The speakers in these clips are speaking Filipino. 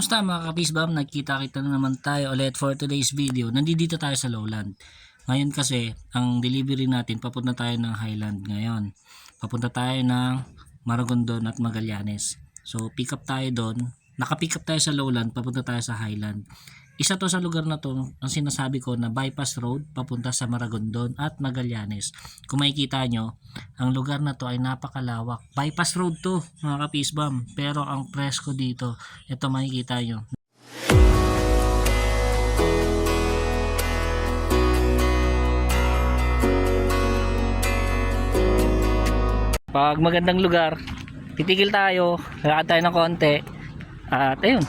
Musta mga kapisbam, nagkita-kita na naman tayo ulit for today's video. Nandito tayo sa Lowland. Ngayon kasi, ang delivery natin, papunta tayo ng Highland ngayon. Papunta tayo ng Maragondon at Magallanes. So, pick up tayo doon. Naka-pick up tayo sa Lowland, papunta tayo sa Highland. Isa to sa lugar na to, ang sinasabi ko na bypass road, papunta sa Maragondon at Magallanes. Kung makikita nyo, ang lugar na to ay napakalawak. Bypass road to mga kapisbam, pero ang presko dito, ito makikita nyo. Pag magandang lugar, titigil tayo, lakad tayo ng konti, at ayun.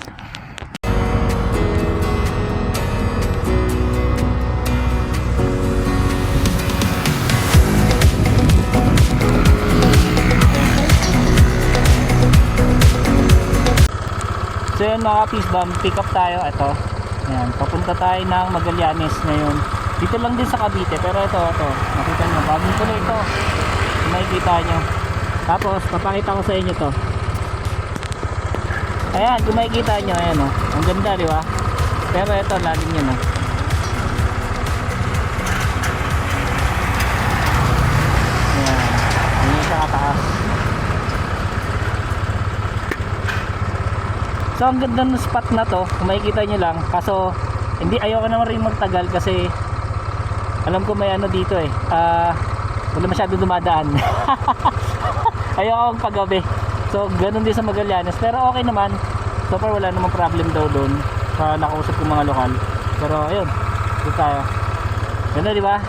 So yun mga kapisbam, pick up tayo. Ito, ayan, papunta tayo ng Magallanes ngayon. Dito lang din sa Cavite, pero ito, nakita nyo, bagong tuloy ito, makikita nyo. Tapos papakita ko sa inyo to. Ayan, kung makikita nyo, ayan o, ang ganda, di ba? Pero ito, lalim nyo na. Ayan, hindi siya kataas. So ang ganda ng spot na to, kung makikita nyo lang. Kaso hindi, ayoko naman rin magtagal kasi alam ko may ano dito eh, wala masyadong dumadaan. Ayoko magpagabi. So ganun din sa Magallanes, pero okay naman. So far wala namang problem daw doon sa nakausap ko mga lokal. Pero ayun, dito tayo. Ganda, di ba?